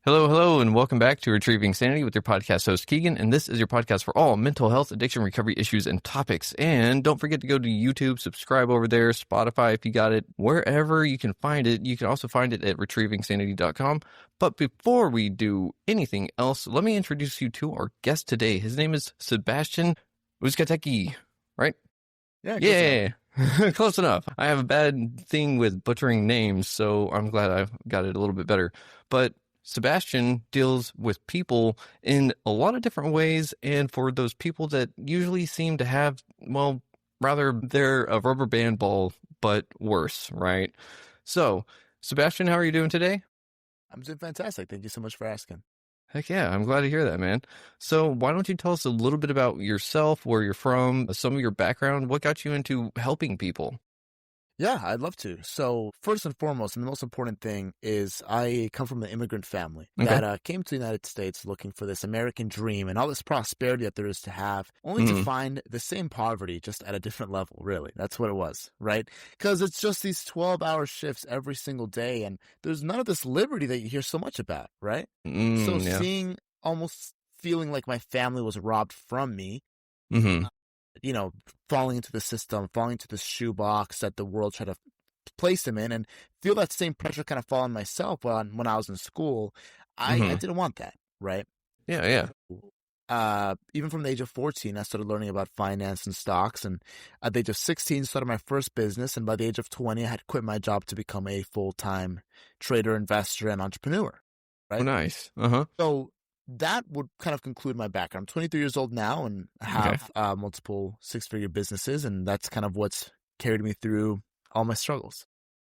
Hello, hello, and welcome back to Retrieving Sanity with your podcast host, Keegan. And this is your podcast for all mental health, addiction, recovery issues, and topics. And don't forget to go to YouTube, subscribe over there, Spotify if you got it, wherever you can find it. You can also find it at retrievingsanity.com. But before we do anything else, let me introduce you to our guest today. His name is Sebastian Uzcategui, right? Yeah. Close enough. I have a bad thing with butchering names, so I'm glad I got it a little bit better. But Sebastian deals with people in a lot of different ways, and for those people that usually seem to have, well, rather they're a rubber band ball, but worse, right? So, Sebastian, how are you doing today? I'm doing fantastic. Thank you so much for asking. Heck yeah, I'm glad to hear that, man. So why don't you tell us a little bit about yourself, where you're from, some of your background, what got you into helping people? Yeah, I'd love to. So first and foremost, and the most important thing is I come from an immigrant family that came to the United States looking for this American dream and all this prosperity that there is to have, only to find the same poverty, just at a different level, really. That's what it was, right? Because it's just these 12-hour shifts every single day, and there's none of this liberty that you hear so much about, right? Seeing, almost feeling like my family was robbed from me, falling into the system, falling into this shoebox that the world tried to place them in, and feel that same pressure kind of fall on myself when I was in school. I didn't want that, right? Yeah. Even from the age of 14, I started learning about finance and stocks, and at the age of 16, started my first business, and by the age of 20, I had quit my job to become a full-time trader, investor, and entrepreneur, right? Oh, nice. So that would kind of conclude my background. I'm 23 years old now and have multiple six-figure businesses, and that's kind of what's carried me through all my struggles.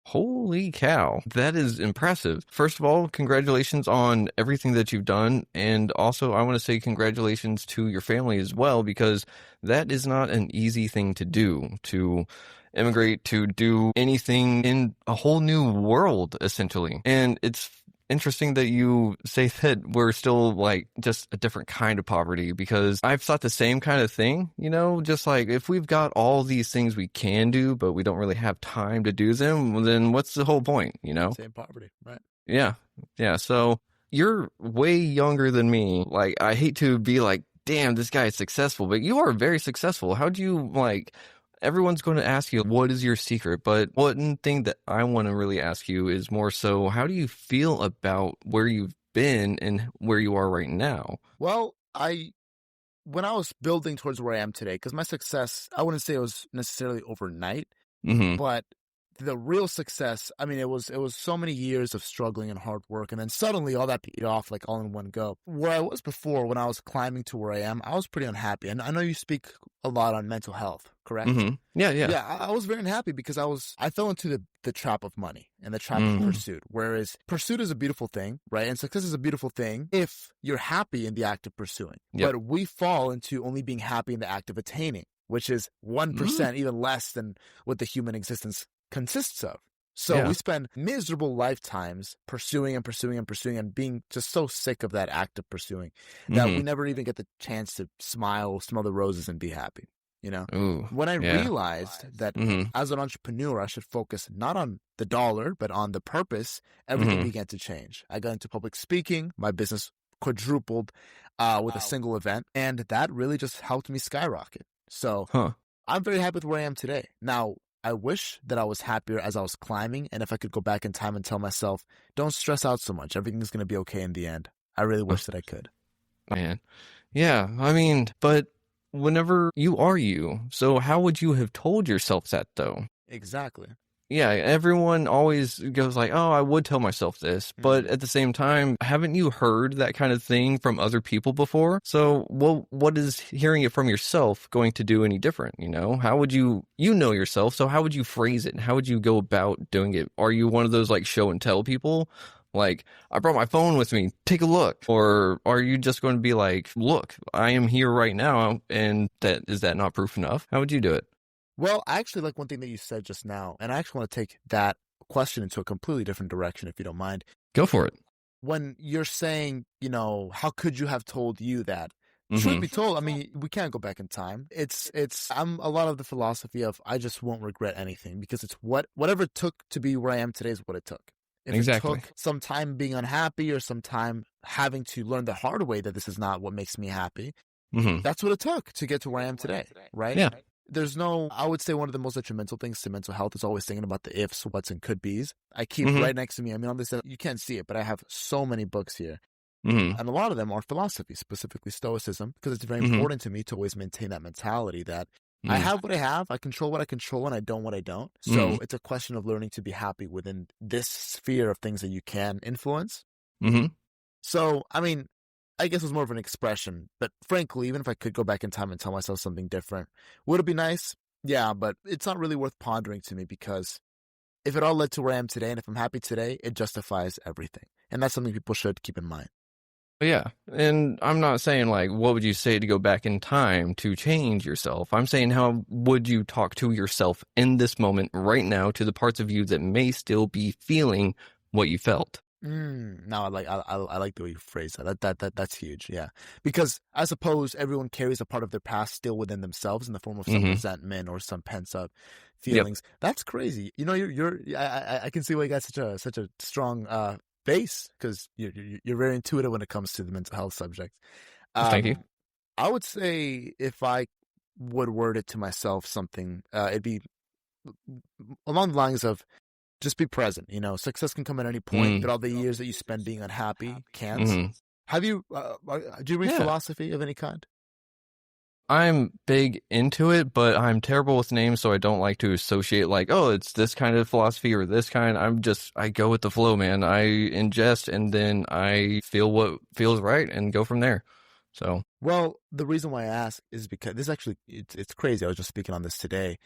Holy cow. That is impressive. First of all, congratulations on everything that you've done. And also, I want to say congratulations to your family as well, because that is not an easy thing to do, to immigrate, to do anything in a whole new world, essentially. And it's interesting that you say that we're still like just a different kind of poverty, because I've thought the same kind of thing, just like if we've got all these things we can do, but we don't really have time to do them, well, then what's the whole point, Same poverty, right? Yeah. So you're way younger than me. Like, I hate to be like, damn, this guy is successful, but you are very successful. How do you everyone's going to ask you, what is your secret? But one thing that I want to really ask you is more so, how do you feel about where you've been and where you are right now? Well, when I was building towards where I am today, because my success, I wouldn't say it was necessarily overnight, but the real success, I mean, it was so many years of struggling and hard work, and then suddenly all that paid off like all in one go. Where I was before, when I was climbing to where I am, I was pretty unhappy. And I know you speak a lot on mental health, correct? Yeah. I was very unhappy because I fell into the trap of money and the trap of pursuit. Whereas pursuit is a beautiful thing, right? And success is a beautiful thing if you're happy in the act of pursuing. Yep. But we fall into only being happy in the act of attaining, which is 1%, even less than what the human existence consists of. So we spend miserable lifetimes pursuing and being just so sick of that act of pursuing that we never even get the chance to smile, smell the roses, and be happy. When I realized that as an entrepreneur, I should focus not on the dollar, but on the purpose, everything began to change. I got into public speaking. My business quadrupled with a single event, and that really just helped me skyrocket. So I'm very happy with where I am today. Now, I wish that I was happier as I was climbing, and if I could go back in time and tell myself, don't stress out so much. Everything's going to be okay in the end. I really wish that I could. Man. Yeah, I mean, but whenever you are you, so how would you have told yourself that, though? Exactly. Yeah, everyone always goes like, oh, I would tell myself this. But at the same time, haven't you heard that kind of thing from other people before? So what is hearing it from yourself going to do any different, How would you know yourself, so how would you phrase it? How would you go about doing it? Are you one of those like show and tell people? Like, I brought my phone with me, take a look. Or are you just going to be like, look, I am here right now, and is that not proof enough? How would you do it? Well, I actually like one thing that you said just now, and I actually want to take that question into a completely different direction, if you don't mind. Go for it. When you're saying, how could you have told you that? Truth be told, I mean, we can't go back in time. I'm a lot of the philosophy of I just won't regret anything, because it's whatever it took to be where I am today is what it took. If it took some time being unhappy or some time having to learn the hard way that this is not what makes me happy, that's what it took to get to where I am today, right? Yeah. There's no, I would say one of the most detrimental things to mental health is always thinking about the ifs, what's, and could be's. I keep right next to me, I mean, on this, you can't see it, but I have so many books here. And a lot of them are philosophy, specifically Stoicism, because it's very important to me to always maintain that mentality that I have what I have, I control what I control, and I don't what I don't. So it's a question of learning to be happy within this sphere of things that you can influence. So, I mean, I guess it was more of an expression, but frankly, even if I could go back in time and tell myself something different, would it be nice? Yeah, but it's not really worth pondering to me, because if it all led to where I am today, and if I'm happy today, it justifies everything. And that's something people should keep in mind. Yeah. And I'm not saying like, what would you say to go back in time to change yourself? I'm saying, how would you talk to yourself in this moment right now, to the parts of you that may still be feeling what you felt? No, I like the way you phrase that. That's huge. Yeah. Because I suppose everyone carries a part of their past still within themselves in the form of some resentment or some pent up feelings. That's crazy. You know, I can see why you got such a strong, base, because you're very intuitive when it comes to the mental health subject. Thank you. I would say if I would word it to myself something, it'd be along the lines of just be present. You know, success can come at any point, but all the years that you spend being unhappy can't. Have you? Do you read philosophy of any kind? I'm big into it, but I'm terrible with names, so I don't like to associate like, oh, it's this kind of philosophy or this kind. I go with the flow, man. I ingest and then I feel what feels right and go from there. So, well, the reason why I ask is because this actually, it's crazy. I was just speaking on this today.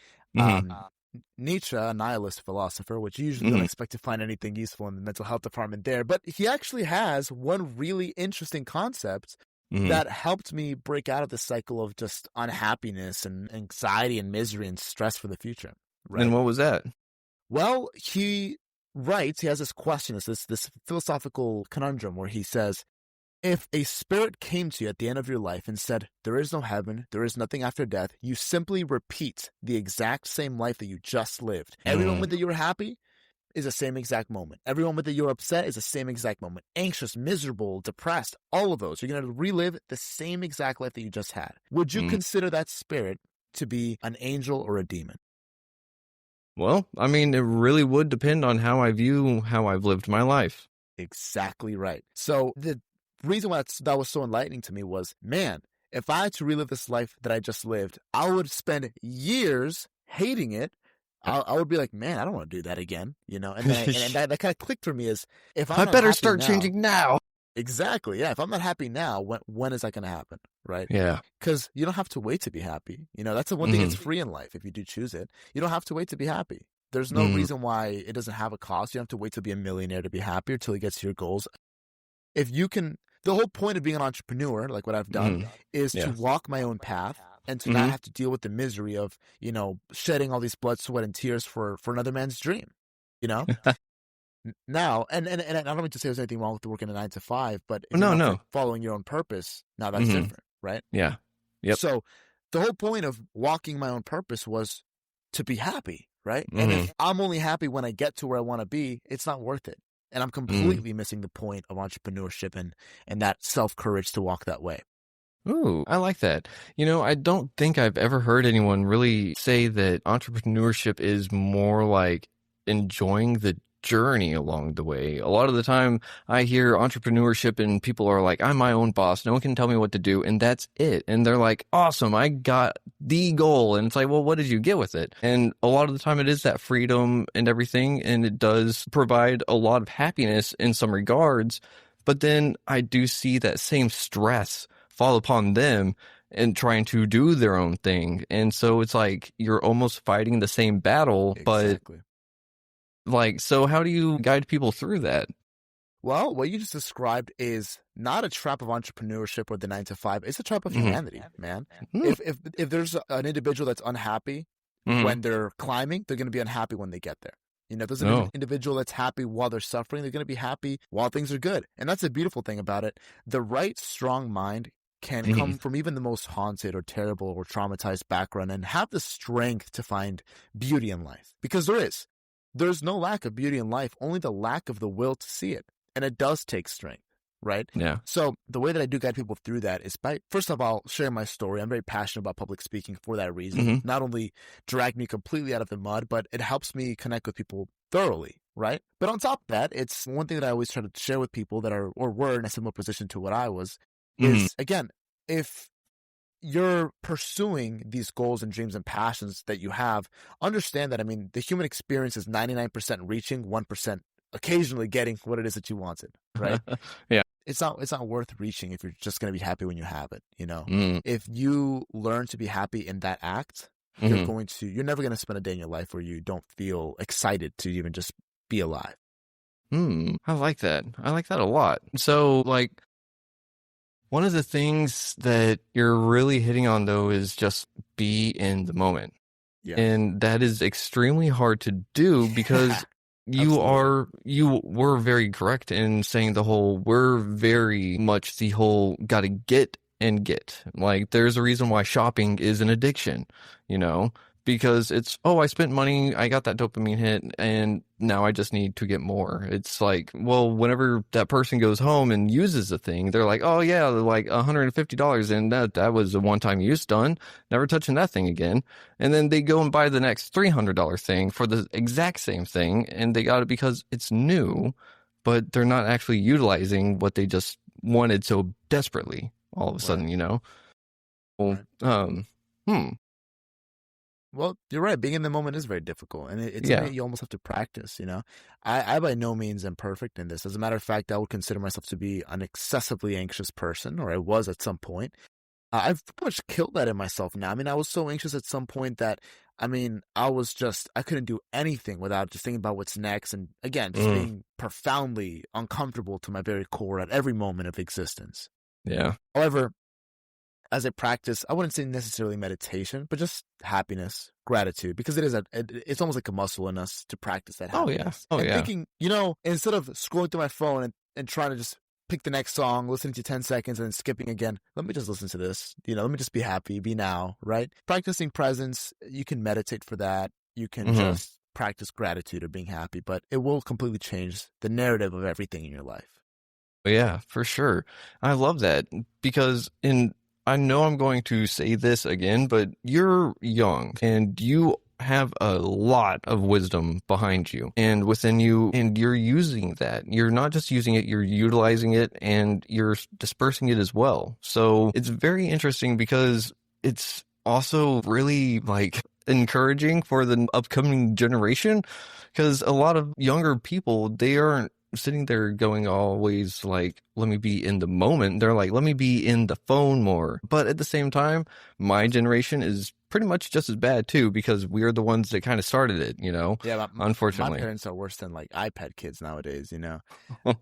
Nietzsche, a nihilist philosopher, which you usually don't expect to find anything useful in the mental health department there, but he actually has one really interesting concept that helped me break out of the cycle of just unhappiness and anxiety and misery and stress for the future. Right? And what was that? Well, he writes, he has this question, this philosophical conundrum where he says, if a spirit came to you at the end of your life and said, there is no heaven, there is nothing after death, you simply repeat the exact same life that you just lived. Every moment that you were happy is the same exact moment. Every moment that you're upset is the same exact moment. Anxious, miserable, depressed, all of those. You're going to relive the same exact life that you just had. Would you consider that spirit to be an angel or a demon? Well, I mean, it really would depend on how I view how I've lived my life. Exactly right. So the reason why that was so enlightening to me was, man, if I had to relive this life that I just lived, I would spend years hating it. I would be like, man, I don't want to do that again, you know? And that kind of clicked for me is, if I'm I not better happy start now, changing now. Exactly. Yeah. If I'm not happy now, when is that going to happen? Right? Yeah. Because you don't have to wait to be happy. You know, that's the one thing that's free in life if you do choose it. You don't have to wait to be happy. There's no reason why it doesn't have a cost. You don't have to wait to be a millionaire to be happy or till you get to your goals. If you can, the whole point of being an entrepreneur, like what I've done, is to walk my own path and to not have to deal with the misery of, you know, shedding all these blood, sweat, and tears for another man's dream, you know? Now, and I don't mean to say there's anything wrong with working a 9 to 5, but if you're not following your own purpose, now that's different, right? Yeah. Yep. So the whole point of walking my own purpose was to be happy, right? And if I'm only happy when I get to where I want to be, it's not worth it. And I'm completely missing the point of entrepreneurship and that self-courage to walk that way. Ooh, I like that. You know, I don't think I've ever heard anyone really say that entrepreneurship is more like enjoying the journey along the way. A lot of the time I hear entrepreneurship and people are like, I'm my own boss. No one can tell me what to do. And that's it. And they're like, awesome, I got the goal. And it's like, well, what did you get with it? And a lot of the time it is that freedom and everything. And it does provide a lot of happiness in some regards. But then I do see that same stress fall upon them and trying to do their own thing. And so it's like you're almost fighting the same battle, Exactly. but like, so how do you guide people through that? Well, what you just described is not a trap of entrepreneurship or the 9 to 5. It's a trap of humanity, man. If there's an individual that's unhappy when they're climbing, they're going to be unhappy when they get there. You know, if there's an individual that's happy while they're suffering, they're going to be happy while things are good. And that's the beautiful thing about it. The right, strong mind can come from even the most haunted or terrible or traumatized background and have the strength to find beauty in life. Because there is. there's no lack of beauty in life, only the lack of the will to see it. And it does take strength, right? Yeah. So the way that I do guide people through that is by, first of all, sharing my story. I'm very passionate about public speaking for that reason. Not only drag me completely out of the mud, but it helps me connect with people thoroughly, right? But on top of that, it's one thing that I always try to share with people that are or were in a similar position to what I was is, again, if you're pursuing these goals and dreams and passions that you have, understand that, I mean, the human experience is 99% reaching, 1% occasionally getting what it is that you wanted, right? Yeah. It's not worth reaching if you're just going to be happy when you have it, you know? If you learn to be happy in that act, you're never going to spend a day in your life where you don't feel excited to even just be alive. I like that. I like that a lot. So, like, one of the things that you're really hitting on, though, is just be in the moment. Yeah. And that is extremely hard to do because you were very correct in saying we're very much the whole gotta get and get. Like, there's a reason why shopping is an addiction, you know? Because it's, I spent money, I got that dopamine hit, and now I just need to get more. It's like, well, whenever that person goes home and uses the thing, they're like, oh yeah, like $150, and that was a one-time use done, never touching that thing again. And then they go and buy the next $300 thing for the exact same thing, and they got it because it's new, but they're not actually utilizing what they just wanted so desperately all of a sudden, you know? Well, Well, you're right. Being in the moment is very difficult, and it's something you almost have to practice, you know? I by no means am perfect in this. As a matter of fact, I would consider myself to be an excessively anxious person, or I was at some point. I've pretty much killed that in myself now. I mean, I was so anxious at some point that, I mean, I couldn't do anything without just thinking about what's next, and again, just being profoundly uncomfortable to my very core at every moment of existence. Yeah. However, as I practice, I wouldn't say necessarily meditation, but just happiness, gratitude, because it's almost like a muscle in us to practice that happiness. And thinking, you know, instead of scrolling through my phone and trying to just pick the next song, listening to 10 seconds and then skipping again, let me just listen to this, you know, let me just be happy, be now, right? Practicing presence, you can meditate for that. You can just practice gratitude or being happy, but it will completely change the narrative of everything in your life. Yeah, for sure. I love that because I know I'm going to say this again, but you're young and you have a lot of wisdom behind you and within you, and you're using that. You're not just using it, you're utilizing it and you're dispersing it as well. So it's very interesting because it's also really like encouraging for the upcoming generation, because a lot of younger people, they aren't sitting there going always like, let me be in the moment. They're like, let me be in the phone more. But at the same time, my generation is pretty much just as bad too, because we're the ones that kind of started it, you know? Yeah, unfortunately. My parents are worse than like iPad kids nowadays, you know?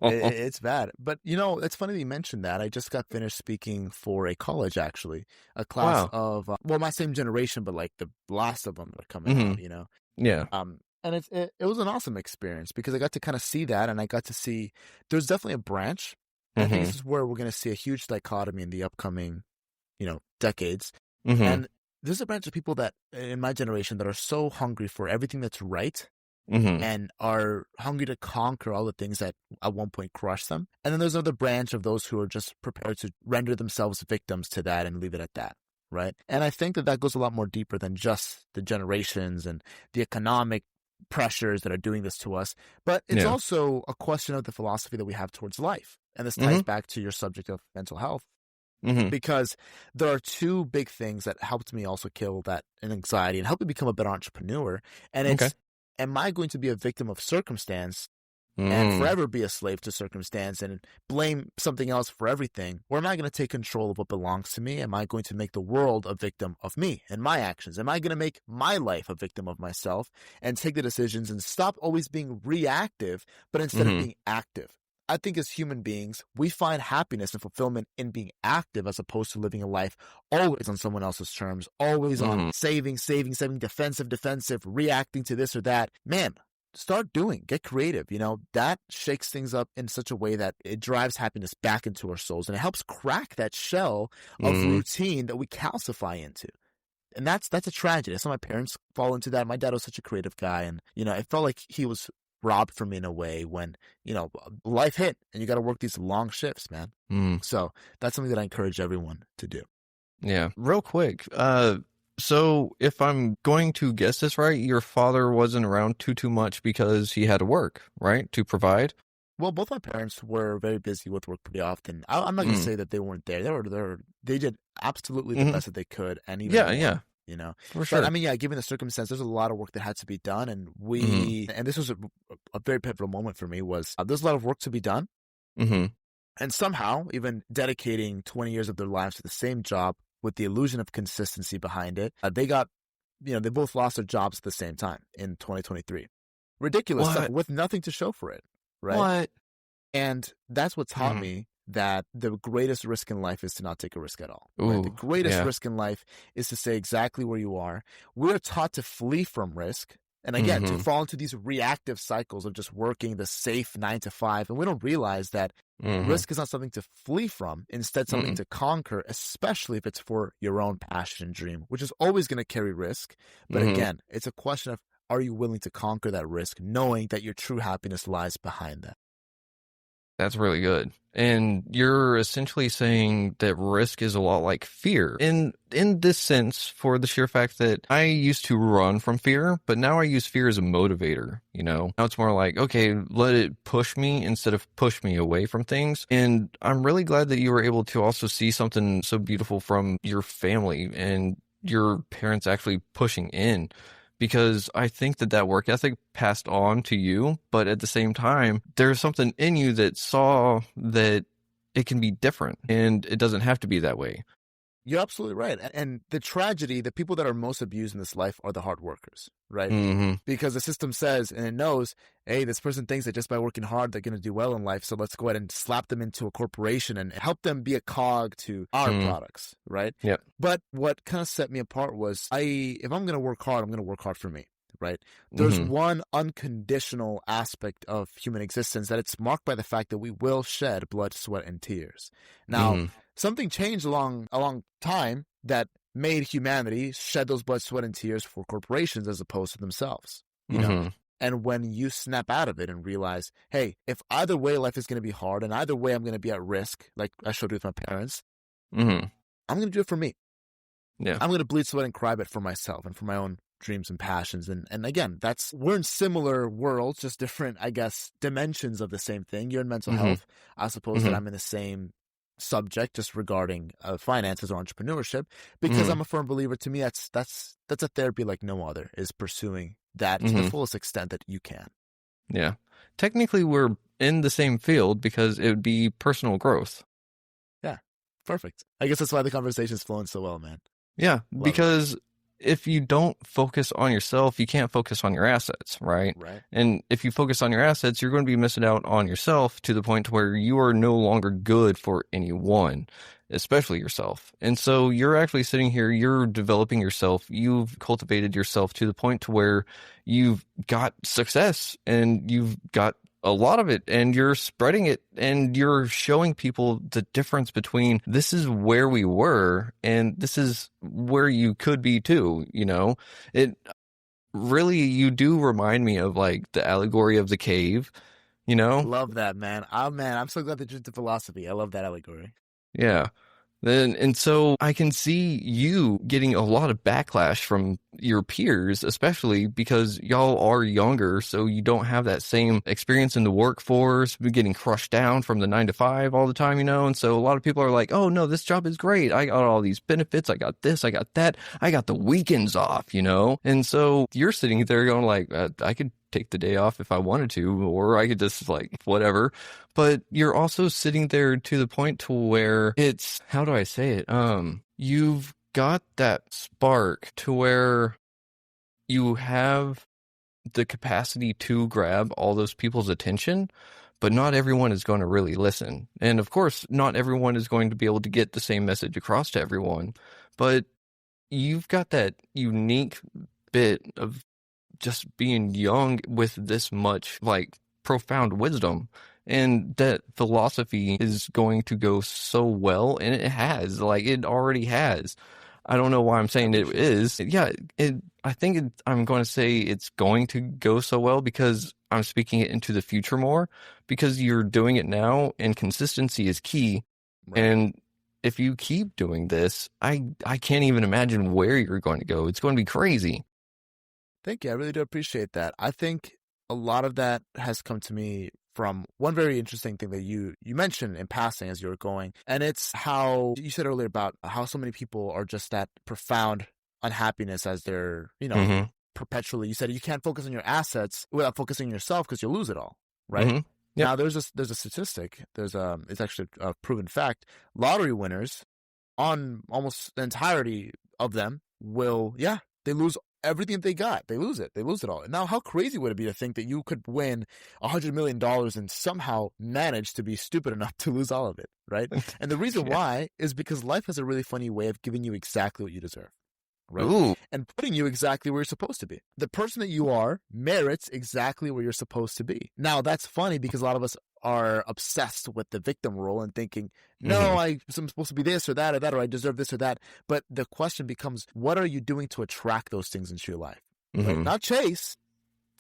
It's bad. But, you know, it's funny that you mentioned that. I just got finished speaking for a college, actually. A class of, my same generation, but like the last of them that are coming out, you know? Yeah. And it was an awesome experience because I got to kind of see that, and I got to see there's definitely a branch. I think this is where we're going to see a huge dichotomy in the upcoming, you know, decades. And there's a branch of people that in my generation that are so hungry for everything that's right and are hungry to conquer all the things that at one point crushed them. And then there's another branch of those who are just prepared to render themselves victims to that and leave it at that. Right. And I think that goes a lot more deeper than just the generations and the economic pressures that are doing this to us, but it's also a question of the philosophy that we have towards life. And this ties back to your subject of mental health, because there are two big things that helped me also kill that anxiety and help me become a better entrepreneur. And it's, am I going to be a victim of circumstance and forever be a slave to circumstance and blame something else for everything? Or am I going to take control of what belongs to me? Am I going to make the world a victim of me and my actions? Am I going to make my life a victim of myself and take the decisions and stop always being reactive, but instead of being active? I think as human beings, we find happiness and fulfillment in being active as opposed to living a life always on someone else's terms, always on saving, defensive, reacting to this or that. Man, start doing, get creative. You know, that shakes things up in such a way that it drives happiness back into our souls, and it helps crack that shell of routine that we calcify into. And that's a tragedy. I saw my parents fall into that. My dad was such a creative guy, and it felt like he was robbed from me in a way when life hit and you got to work these long shifts, man. So that's something that I encourage everyone to do. Yeah, real quick. So if I'm going to guess this right, your father wasn't around too much because he had to work, right, to provide? Well, both my parents were very busy with work pretty often. I'm not going to say that they weren't there. They did absolutely the best that they could, and even more, for sure. But I mean, given the circumstance, there's a lot of work that had to be done, and and this was a very pivotal moment for me. Was there's a lot of work to be done, and somehow even dedicating 20 years of their lives to the same job with the illusion of consistency behind it, they both lost their jobs at the same time in 2023. Ridiculous stuff with nothing to show for it. Right. What? And that's what taught me that the greatest risk in life is to not take a risk at all. Ooh, right? The greatest risk in life is to stay exactly where you are. We're taught to flee from risk. And again, to fall into these reactive cycles of just working the safe 9 to 5. And we don't realize that risk is not something to flee from, instead something to conquer, especially if it's for your own passion and dream, which is always going to carry risk. But again, it's a question of, are you willing to conquer that risk, knowing that your true happiness lies behind that? That's really good. And you're essentially saying that risk is a lot like fear. In this sense, for the sheer fact that I used to run from fear, but now I use fear as a motivator, Now it's more like, okay, let it push me instead of push me away from things. And I'm really glad that you were able to also see something so beautiful from your family and your parents actually pushing in. Because I think that work ethic passed on to you, but at the same time, there's something in you that saw that it can be different and it doesn't have to be that way. You're absolutely right. And the tragedy, the people that are most abused in this life are the hard workers, right? Because the system says, and it knows, hey, this person thinks that just by working hard, they're going to do well in life. So let's go ahead and slap them into a corporation and help them be a cog to our products, right? Yep. But what kind of set me apart was if I'm going to work hard, I'm going to work hard for me. Right. There's one unconditional aspect of human existence that it's marked by the fact that we will shed blood, sweat, and tears. Now, something changed along time that made humanity shed those blood, sweat, and tears for corporations as opposed to themselves. And when you snap out of it and realize, hey, if either way life is going to be hard and either way I'm going to be at risk, like I showed you with my parents, I'm going to do it for me. Yeah. I'm going to bleed, sweat, and cry, but for myself and for my own dreams and passions. And again, we're in similar worlds, just different, I guess, dimensions of the same thing. You're in mental health. I suppose that I'm in the same subject, just regarding finances or entrepreneurship, because I'm a firm believer. To me, that's a therapy like no other, is pursuing that to the fullest extent that you can. Yeah. Technically, we're in the same field because it would be personal growth. Yeah. Perfect. I guess that's why the conversation is flowing so well, man. Yeah. Because if you don't focus on yourself, you can't focus on your assets, right? Right. And if you focus on your assets, you're going to be missing out on yourself to the point to where you are no longer good for anyone, especially yourself. And so you're actually sitting here, you're developing yourself, you've cultivated yourself to the point to where you've got success and you've got a lot of it, and you're spreading it, and you're showing people the difference between this is where we were and this is where you could be too. It really, you do remind me of like the allegory of the cave, Love that, man. Oh man, I'm so glad that you're into philosophy. I love that allegory. Yeah. And so I can see you getting a lot of backlash from your peers, especially because y'all are younger, so you don't have that same experience in the workforce, getting crushed down from the 9 to 5 all the time, And so a lot of people are like, oh, no, this job is great. I got all these benefits. I got this. I got that. I got the weekends off, And so you're sitting there going like, I could take the day off if I wanted to, or I could just like whatever. But you're also sitting there to the point to where it's, how do I say it? You've got that spark to where you have the capacity to grab all those people's attention, but not everyone is going to really listen. And of course, not everyone is going to be able to get the same message across to everyone, but you've got that unique bit of just being young with this much like profound wisdom, and that philosophy is going to go so well, and it already has. I don't know why I'm saying it is. Yeah, I'm going to say it's going to go so well because I'm speaking it into the future more because you're doing it now and consistency is key. Right. And if you keep doing this, I can't even imagine where you're going to go. It's going to be crazy. Thank you. I really do appreciate that. I think a lot of that has come to me from one very interesting thing that you mentioned in passing as you were going. And it's how you said earlier about how so many people are just that profound unhappiness as they're, perpetually. You said you can't focus on your assets without focusing on yourself because you'll lose it all, right? Yep. Now there's a statistic. It's actually a proven fact. Lottery winners, on almost the entirety of them, they lose everything they got. They lose it. They lose it all. Now, how crazy would it be to think that you could win $100 million and somehow manage to be stupid enough to lose all of it, right? And the reason why is because life has a really funny way of giving you exactly what you deserve. Right? Ooh. And putting you exactly where you're supposed to be. The person that you are merits exactly where you're supposed to be. Now, that's funny because a lot of us are obsessed with the victim role and thinking, no, I'm supposed to be this or that, or I deserve this or that. But the question becomes, what are you doing to attract those things into your life? Right? Not chase.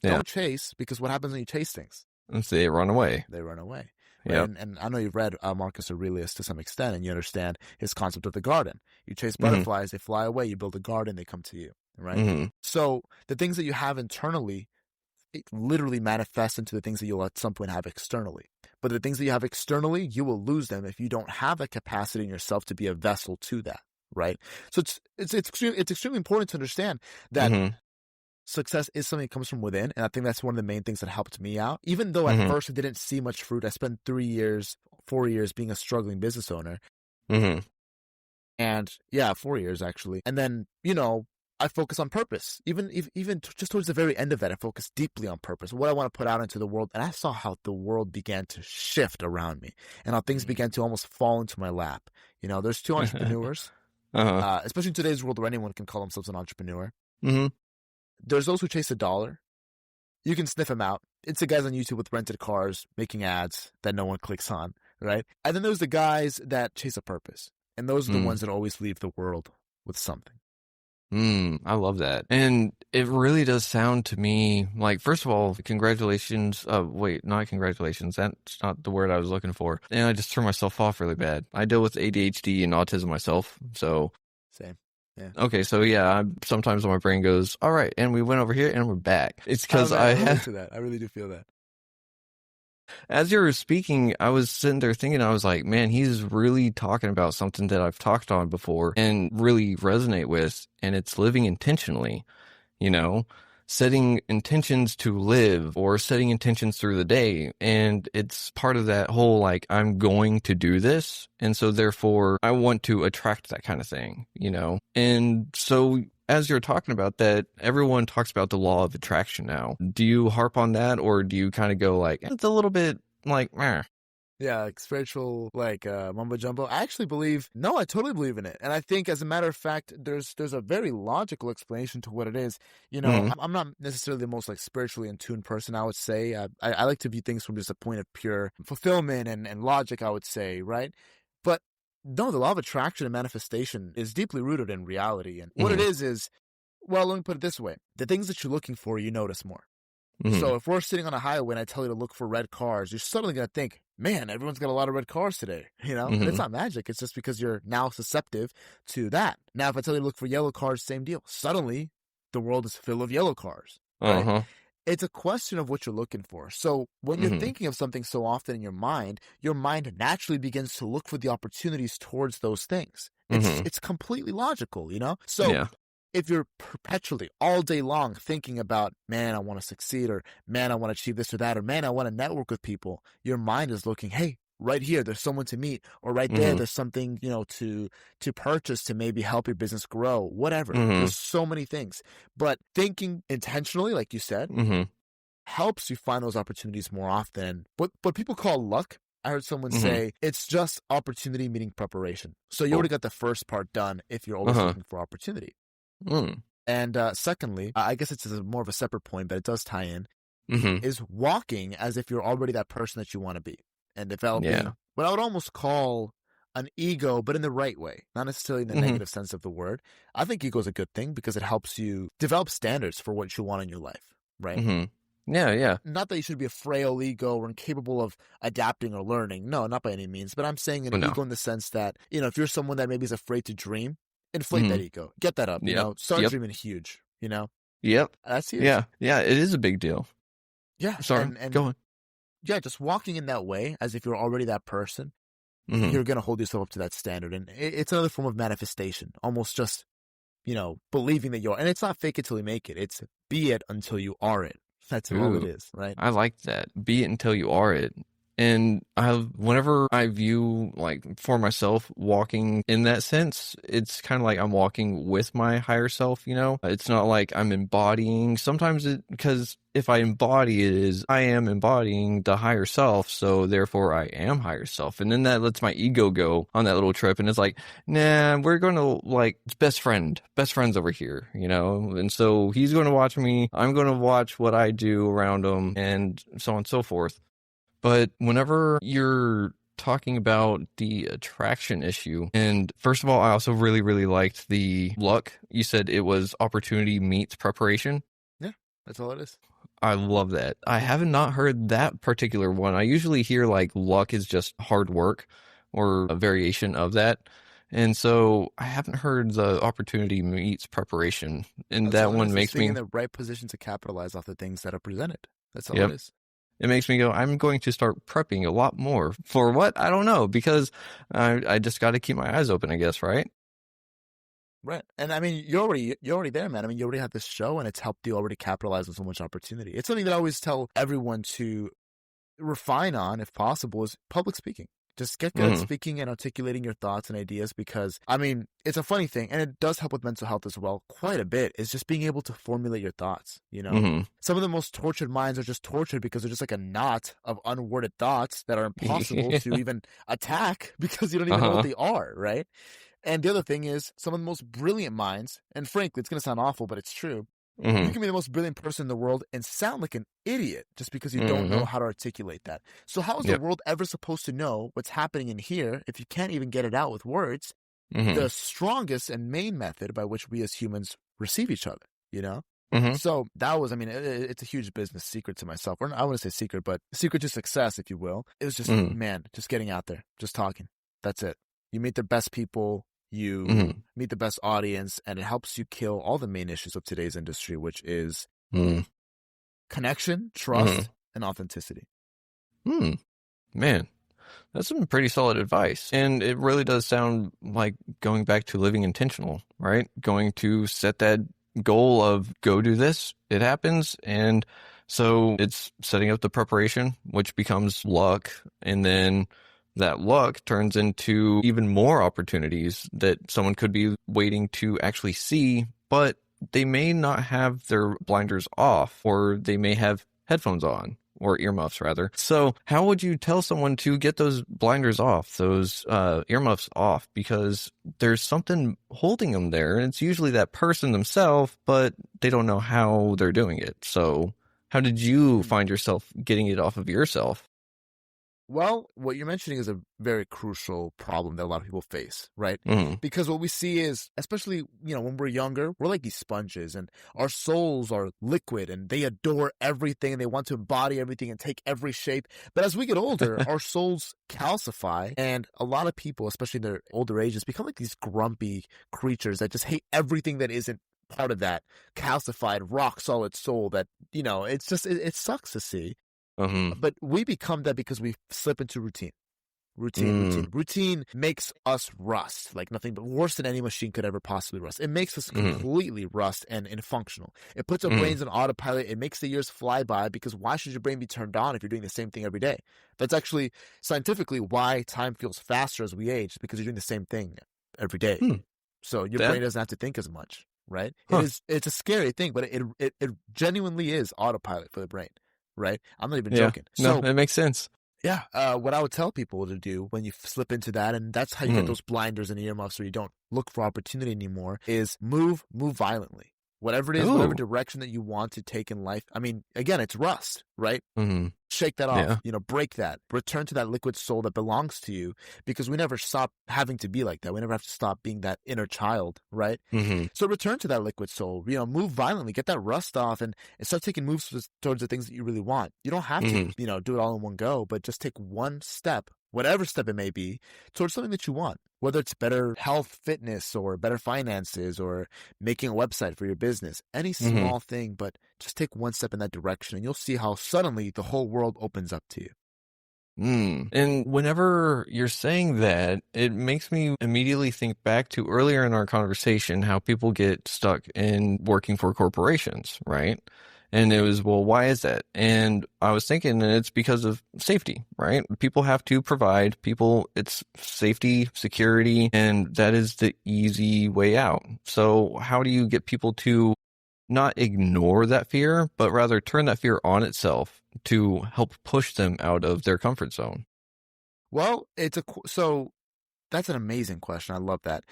Yeah. Don't chase, because what happens when you chase things? They run away. They run away. Yep. And I know you've read Marcus Aurelius to some extent, and you understand his concept of the garden. You chase butterflies, they fly away. You build a garden, they come to you, right? So the things that you have internally, it literally manifests into the things that you'll at some point have externally. But the things that you have externally, you will lose them if you don't have the capacity in yourself to be a vessel to that, right? So it's extremely important to understand that success is something that comes from within. And I think that's one of the main things that helped me out. Even though at first I didn't see much fruit, I spent 4 years being a struggling business owner. And 4 years actually. And then, I focus on purpose. Even just towards the very end of that, I focused deeply on purpose, what I want to put out into the world. And I saw how the world began to shift around me and how things began to almost fall into my lap. There's two entrepreneurs, especially in today's world where anyone can call themselves an entrepreneur. There's those who chase a dollar. You can sniff them out. It's the guys on YouTube with rented cars making ads that no one clicks on, right? And then there's the guys that chase a purpose. And those are the ones that always leave the world with something. I love that. And it really does sound to me like, first of all, congratulations. Wait, not congratulations. That's not the word I was looking for. And I just threw myself off really bad. I deal with ADHD and autism myself. So same. Yeah. Okay, so sometimes my brain goes, all right, and we went over here and we're back. It's because I relate to that. I really do feel that. As you were speaking, I was sitting there thinking, I was like, man, he's really talking about something that I've talked on before and really resonate with, and it's living intentionally, setting intentions to live or setting intentions through the day. And it's part of that whole, I'm going to do this. And so therefore I want to attract that kind of thing, And so as you're talking about that, everyone talks about the law of attraction now. Do you harp on that, or do you kind of go it's a little bit meh? Yeah, spiritual, mumbo jumbo. I totally believe in it. And I think, as a matter of fact, there's a very logical explanation to what it is. I'm not necessarily the most spiritually in tune person, I would say. I like to view things from just a point of pure fulfillment and logic, I would say, right? But no, the law of attraction and manifestation is deeply rooted in reality. And what it is, well, let me put it this way. The things that you're looking for, you notice more. So if we're sitting on a highway and I tell you to look for red cars, you're suddenly going to think, man, everyone's got a lot of red cars today, And it's not magic. It's just because you're now susceptible to that. Now, if I tell you to look for yellow cars, same deal. Suddenly, the world is full of yellow cars. Right? It's a question of what you're looking for. So when you're thinking of something so often in your mind naturally begins to look for the opportunities towards those things. It's completely logical, So if you're perpetually all day long thinking about, man, I want to succeed, or man, I want to achieve this or that, or man, I want to network with people, your mind is looking, hey, right here, there's someone to meet, or right there, there's something, to purchase to maybe help your business grow, whatever. There's so many things. But thinking intentionally, like you said, helps you find those opportunities more often. What people call luck, I heard someone say, it's just opportunity meeting preparation. So you already got the first part done if you're always looking for opportunity. And secondly, I guess it's more of a separate point, but it does tie in, is walking as if you're already that person that you want to be, and developing what I would almost call an ego, but in the right way, not necessarily in the negative sense of the word. I think ego is a good thing because it helps you develop standards for what you want in your life, right? Yeah. Not that you should be a frail ego or incapable of adapting or learning. No, not by any means. But I'm saying an ego in the sense that, if you're someone that maybe is afraid to dream, inflate that ego. Get that up, start dreaming huge, Yep. That's huge. Yeah. It is a big deal. Yeah. Sorry, go on. Yeah, just walking in that way as if you're already that person, you're going to hold yourself up to that standard. And it's another form of manifestation, almost just, believing that you're, and it's not fake it till you make it. It's be it until you are it. That's all it is, right? I like that. Be it until you are it. And whenever I view, like, for myself, walking in that sense, it's kind of like I'm walking with my higher self, It's not like I'm embodying. Sometimes because if I embody it, I am embodying the higher self, so therefore I am higher self. And then that lets my ego go on that little trip, and it's like, nah, we're going to, like, best friends over here, And so he's going to watch me, I'm going to watch what I do around him, and so on and so forth. But whenever you're talking about the attraction issue, and first of all, I also really, really liked the luck. You said it was opportunity meets preparation. Yeah, that's all it is. I love that. I have not heard that particular one. I usually hear like luck is just hard work or a variation of that. And so I haven't heard the opportunity meets preparation. And that one makes me in the right position to capitalize off the things that are presented. That's all it is. It makes me go, I'm going to start prepping a lot more. For what? I don't know, because I just got to keep my eyes open, I guess, right? Right. And I mean, you're already there, man. I mean, you already have this show and it's helped you already capitalize on so much opportunity. It's something that I always tell everyone to refine on, if possible, is public speaking. Just get good at speaking and articulating your thoughts and ideas because, I mean, it's a funny thing, and it does help with mental health as well quite a bit, is just being able to formulate your thoughts, Some of the most tortured minds are just tortured because they're just like a knot of unworded thoughts that are impossible to even attack because you don't even know what they are, right? And the other thing is, some of the most brilliant minds, and frankly, it's going to sound awful, but it's true, you can be the most brilliant person in the world and sound like an idiot just because you don't know how to articulate that. So how is the world ever supposed to know what's happening in here if you can't even get it out with words? The strongest and main method by which we as humans receive each other, So that was, I mean, it's a huge business secret to myself. Or I wouldn't say secret, but secret to success, if you will. It was just, man, just getting out there, just talking. That's it. You meet the best people. You meet the best audience, and it helps you kill all the main issues of today's industry, which is connection, trust, and authenticity. Man, that's some pretty solid advice. And it really does sound like going back to living intentional, right? Going to set that goal of go do this, it happens. And so it's setting up the preparation, which becomes luck. And then that luck turns into even more opportunities that someone could be waiting to actually see, but they may not have their blinders off, or they may have headphones on, or earmuffs rather. So how would you tell someone to get those blinders off, those earmuffs off? Because there's something holding them there, and it's usually that person themselves, but they don't know how they're doing it. So how did you find yourself getting it off of yourself? Well, what you're mentioning is a very crucial problem that a lot of people face, right? Because what we see is, especially, when we're younger, we're like these sponges and our souls are liquid and they adore everything and they want to embody everything and take every shape. But as we get older, our souls calcify, and a lot of people, especially in their older ages, become like these grumpy creatures that just hate everything that isn't part of that calcified, rock solid soul that, it's just, it sucks to see. But we become that because we slip into routine. Routine makes us rust like nothing but worse than any machine could ever possibly rust. It makes us completely rust and infunctional. It puts our brains on autopilot. It makes the years fly by because why should your brain be turned on if you're doing the same thing every day? That's actually scientifically why time feels faster as we age, because you're doing the same thing every day. So your brain doesn't have to think as much, right? It's a scary thing, but it genuinely is autopilot for the brain. Right? I'm not even joking. No, it makes sense. Yeah. What I would tell people to do when you slip into that, and that's how you get those blinders and earmuffs where you don't look for opportunity anymore, is move violently. Whatever it is, Ooh. whatever direction that you want to take in life. I mean, again, it's rust, right? Mm-hmm. Shake that off, Yeah. break that, return to that liquid soul that belongs to you, because we never stop having to be like that. We never have to stop being that inner child, right? Mm-hmm. So return to that liquid soul, move violently, get that rust off, and start taking moves towards the things that you really want. You don't have to, do it all in one go, but just take one step, whatever step it may be, towards something that you want. Whether it's better health, fitness, or better finances, or making a website for your business, any small thing, but just take one step in that direction, and you'll see how suddenly the whole world opens up to you. And whenever you're saying that, it makes me immediately think back to earlier in our conversation, how people get stuck in working for corporations, right? And it was, well, why is that? And I was thinking it's because of safety, right? People have to provide people, it's safety, security, and that is the easy way out. So how do you get people to not ignore that fear, but rather turn that fear on itself to help push them out of their comfort zone? Well, so that's an amazing question. I love that.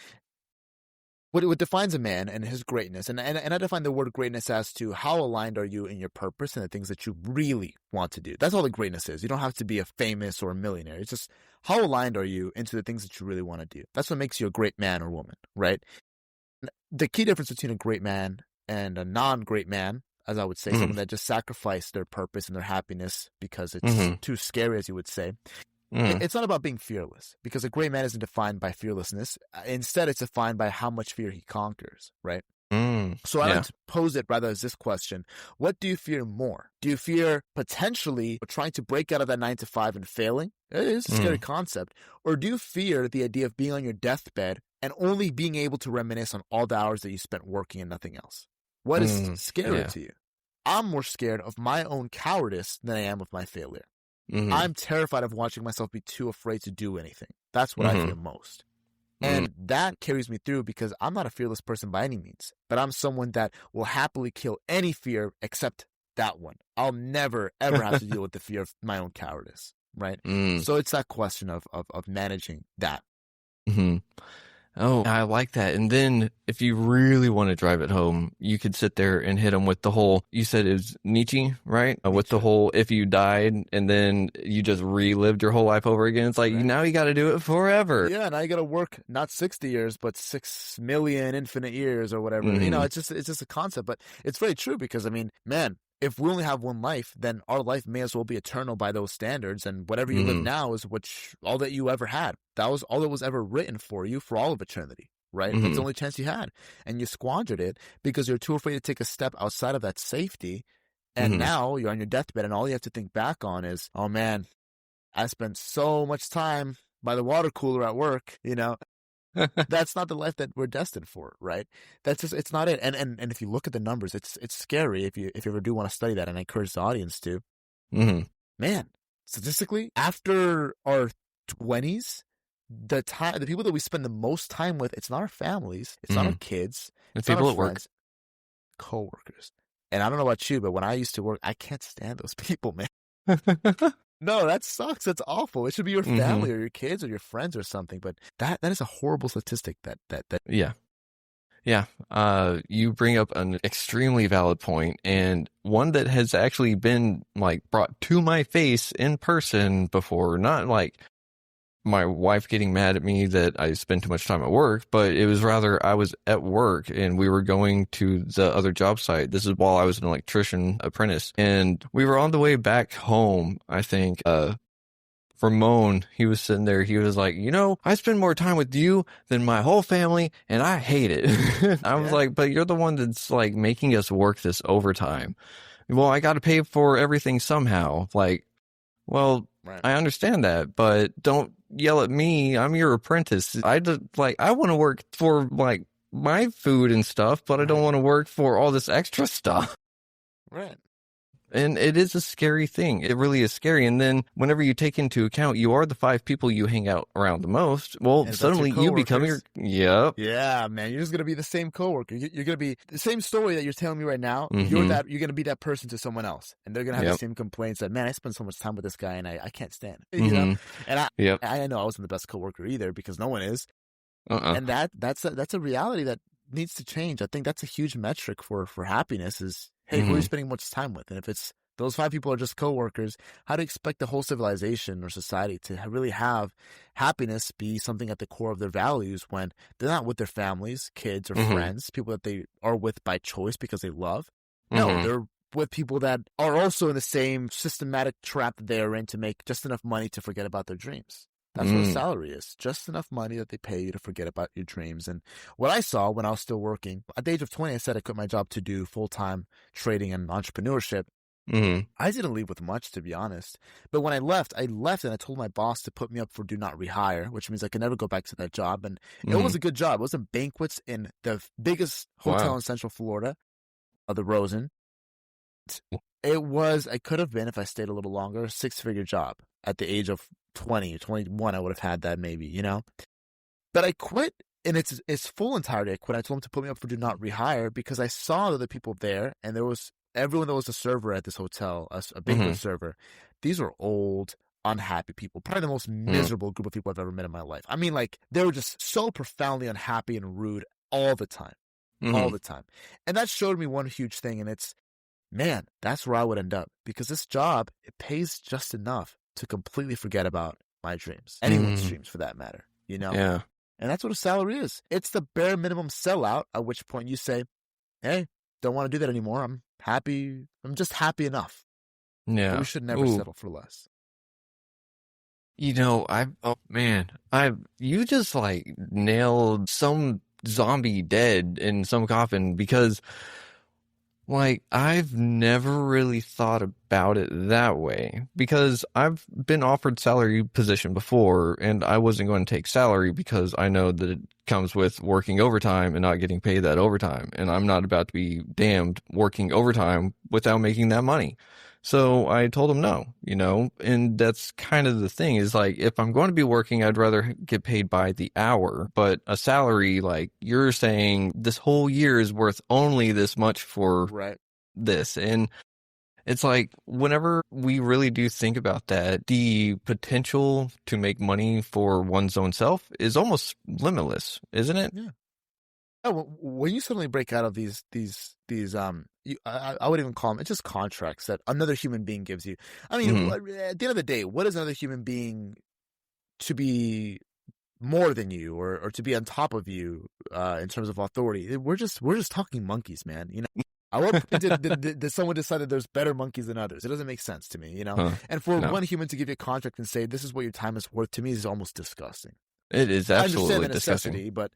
What defines a man and his greatness, and I define the word greatness as to how aligned are you in your purpose and the things that you really want to do. That's all the greatness is. You don't have to be a famous or a millionaire. It's just how aligned are you into the things that you really want to do. That's what makes you a great man or woman, right? The key difference between a great man and a non-great man, as I would say, someone that just sacrificed their purpose and their happiness because it's too scary, as you would say. It's not about being fearless, because a great man isn't defined by fearlessness. Instead, it's defined by how much fear he conquers, right? So I like to pose it rather as this question: what do you fear more? Do you fear potentially trying to break out of that 9 to 5 and failing? It is a scary concept. Or do you fear the idea of being on your deathbed and only being able to reminisce on all the hours that you spent working and nothing else? What is scarier to you? I'm more scared of my own cowardice than I am of my failure. I'm terrified of watching myself be too afraid to do anything. That's what I fear most. And that carries me through, because I'm not a fearless person by any means, but I'm someone that will happily kill any fear except that one. I'll never, ever have to deal with the fear of my own cowardice, right? So it's that question of managing that. Oh, I like that. And then if you really want to drive it home, you could sit there and hit them with the whole, you said it was Nietzsche, right? With the whole, if you died and then you just relived your whole life over again, it's like, now you got to do it forever. Yeah, now you got to work not 60 years, but 6 million infinite years or whatever. It's just a concept, but it's very true, because, I mean, man, if we only have one life, then our life may as well be eternal by those standards. And whatever you live now is all that you ever had. That was all that was ever written for you for all of eternity, right? That's the only chance you had. And you squandered it because you're too afraid to take a step outside of that safety. And now you're on your deathbed, and all you have to think back on is, oh man, I spent so much time by the water cooler at work, That's not the life that we're destined for, right? It's not it. And if you look at the numbers, it's scary if you ever do want to study that, and I encourage the audience to. Man, statistically, after our 20s, the people that we spend the most time with, it's not our families, it's not our kids, it's people not our at work, friends, co-workers. And I don't know about you, but when I used to work, I can't stand those people, man. No, that sucks. That's awful. It should be your family or your kids or your friends or something. But that is a horrible statistic. Yeah. You bring up an extremely valid point, and one that has actually been brought to my face in person before. Not like my wife getting mad at me that I spend too much time at work, but it was rather I was at work and we were going to the other job site. This is while I was an electrician apprentice, and we were on the way back home. I think Ramon, he was sitting there, he was like, I spend more time with you than my whole family and I hate it. I was like, but you're the one that's making us work this overtime. Well, I got to pay for everything somehow. Well, right. I understand that, but don't yell at me. I'm your apprentice. I want to work for my food and stuff, but I don't want to work for all this extra stuff. Right. And it is a scary thing. It really is scary. And then whenever you take into account, you are the 5 people you hang out around the most. Well, suddenly you become Yep. Yeah, man. You're just going to be the same coworker. You're going to be the same story that you're telling me right now. You're going to be that person to someone else. And they're going to have the same complaints that, man, I spend so much time with this guy and I can't stand it. And I know I wasn't the best coworker either, because no one is. And that's a reality that needs to change. I think that's a huge metric for happiness is, hey, who are you spending much time with? And if it's those 5 people are just coworkers, how do you expect the whole civilization or society to really have happiness be something at the core of their values when they're not with their families, kids, or friends, people that they are with by choice because they love? No, they're with people that are also in the same systematic trap that they are in to make just enough money to forget about their dreams. That's what a salary is. Just enough money that they pay you to forget about your dreams. And what I saw when I was still working, at the age of 20, I said I quit my job to do full-time trading and entrepreneurship. I didn't leave with much, to be honest. But when I left and I told my boss to put me up for do not rehire, which means I could never go back to that job. And it was a good job. It was a banquets in the biggest hotel in Central Florida, the Rosen. I could have been, if I stayed a little longer, a 6-figure job. At the age of 20, 21, I would have had that maybe, you know? But I quit in its full entirety. I quit. I told him to put me up for do not rehire because I saw the other people there, and there was everyone that was a server at this hotel, a banquet server. These were old, unhappy people. Probably the most miserable group of people I've ever met in my life. I mean, like, they were just so profoundly unhappy and rude all the time. All the time. And that showed me one huge thing, and it's, man, that's where I would end up. Because this job, it pays just enough to completely forget about my dreams. Anyone's dreams, for that matter, you know? Yeah. And that's what a salary is. It's the bare minimum sellout, at which point you say, hey, don't want to do that anymore. I'm happy. I'm just happy enough. Yeah. But we should never settle for less. You know, you just like nailed some zombie dead in some coffin because, like, I've never really thought about it that way because I've been offered salary position before and I wasn't going to take salary because I know that it comes with working overtime and not getting paid that overtime. And I'm not about to be damned working overtime without making that money. So I told him no, you know, and that's kind of the thing is like, if I'm going to be working, I'd rather get paid by the hour, but a salary, like you're saying this whole year is worth only this much for this. And it's like, whenever we really do think about that, the potential to make money for one's own self is almost limitless, isn't it? Yeah. When you suddenly break out of these I would even call them, it's just contracts that another human being gives you. I mean, at the end of the day, what is another human being to be more than you or to be on top of you in terms of authority? We're just talking monkeys, man. You know, I what did someone decide that there's better monkeys than others? It doesn't make sense to me, you know. And for one human to give you a contract and say this is what your time is worth, to me is almost disgusting. It is absolutely I understand the necessity, but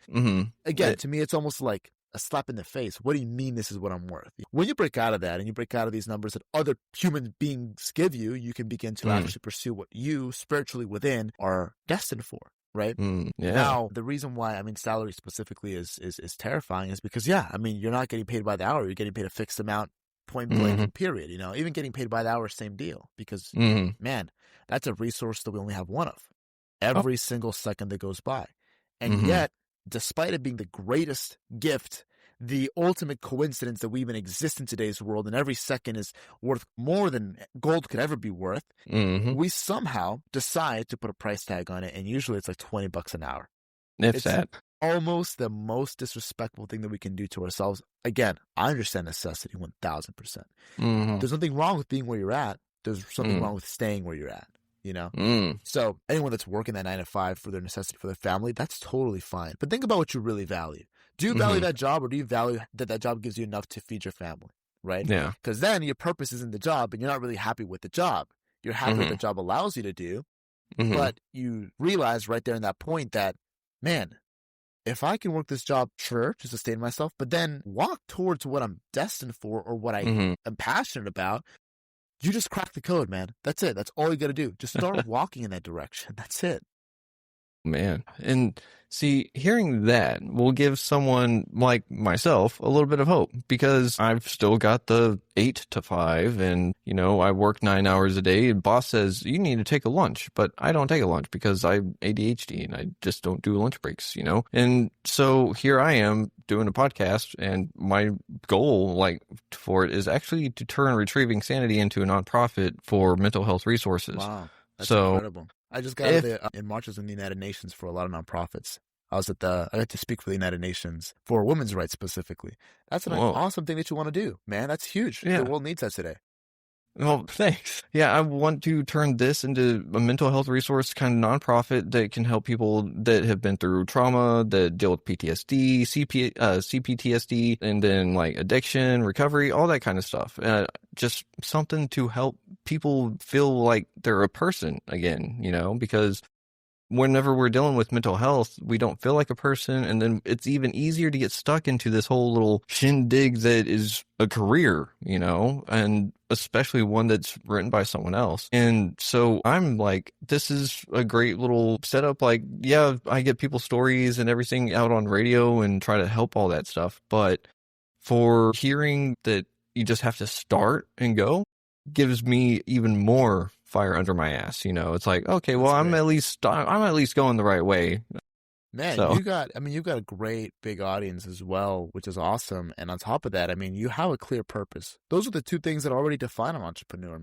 again, to me, it's almost like a slap in the face. What do you mean this is what I'm worth? When you break out of that and you break out of these numbers that other human beings give you, you can begin to actually pursue what you spiritually within are destined for, right? Now, the reason why, I mean, salary specifically is terrifying is because, I mean, you're not getting paid by the hour. You're getting paid a fixed amount, point blank, period. You know, even getting paid by the hour, same deal. Because, man, that's a resource that we only have one of. Every single second that goes by. And yet, despite it being the greatest gift, the ultimate coincidence that we even exist in today's world and every second is worth more than gold could ever be worth, we somehow decide to put a price tag on it, and usually it's like $20 an hour. It's that. Almost the most disrespectful thing that we can do to ourselves. Again, I understand necessity 1,000%. There's nothing wrong with being where you're at. There's something wrong with staying where you're at. You know, so anyone that's working that 9 to 5 for their necessity for their family, that's totally fine. But think about what you really value. Do you value that job, or do you value that job gives you enough to feed your family? Right? Yeah. Because then your purpose is in the job, and you're not really happy with the job. You're happy with what the job allows you to do, but you realize right there in that point that, man, if I can work this job, sure, to sustain myself, but then walk towards what I'm destined for or what I am passionate about. You just crack the code, man. That's it. That's all you got to do. Just start walking in that direction. That's it. Man. And see, hearing that will give someone like myself a little bit of hope because I've still got the 8 to 5 and, you know, I work 9 hours a day and boss says you need to take a lunch, but I don't take a lunch because I'm ADHD and I just don't do lunch breaks, you know? And so here I am doing a podcast and my goal like for it is actually to turn Retrieving Sanity into a nonprofit for mental health resources. Wow. That's incredible. I just got in marches in the United Nations for a lot of nonprofits. I got to speak for the United Nations for women's rights specifically. That's an Whoa. awesome thing that you want to do, man. That's huge. Yeah. The world needs that today. Well, thanks. Yeah, I want to turn this into a mental health resource kind of nonprofit that can help people that have been through trauma, that deal with PTSD, CPTSD, and then like addiction, recovery, all that kind of stuff. Just something to help people feel like they're a person again, because whenever we're dealing with mental health, we don't feel like a person. And then it's even easier to get stuck into this whole little shindig that is a career, and especially one that's written by someone else. And so I'm like, this is a great little setup. Like, yeah, I get people's stories and everything out on radio and try to help all that stuff. But for hearing that you just have to start and go gives me even more fire under my ass. It's like, okay, well, I'm at least going the right way. Man, So. you've got a great big audience as well, which is awesome. And on top of that, you have a clear purpose. Those are the two things that already define an entrepreneur.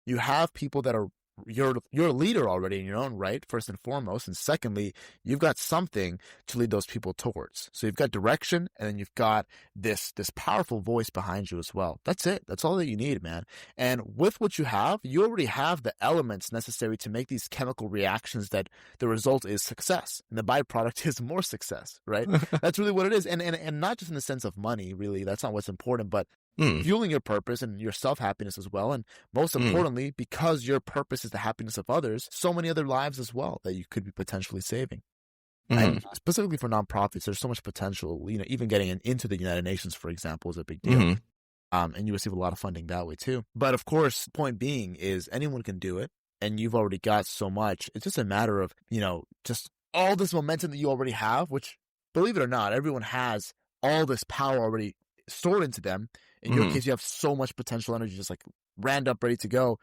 You have people that are, you're a leader already in your own right, first and foremost. And secondly, you've got something to lead those people towards. So you've got direction, and then you've got this powerful voice behind you as well. That's it. That's all that you need, man. And with what you already have the elements necessary to make these chemical reactions that the result is success. And the byproduct is more success, right? That's really what it is. And not just in the sense of money, really. That's not what's important, but fueling your purpose and your self-happiness as well. And most importantly, because your purpose is the happiness of others, so many other lives as well that you could be potentially saving. And specifically for nonprofits, there's so much potential. Even getting into the United Nations, for example, is a big deal. And you receive a lot of funding that way too. But of course, point being is anyone can do it. And you've already got so much. It's just a matter of, just all this momentum that you already have, which, believe it or not, everyone has all this power already stored into them. In your case, you have so much potential energy just like rammed up, ready to go,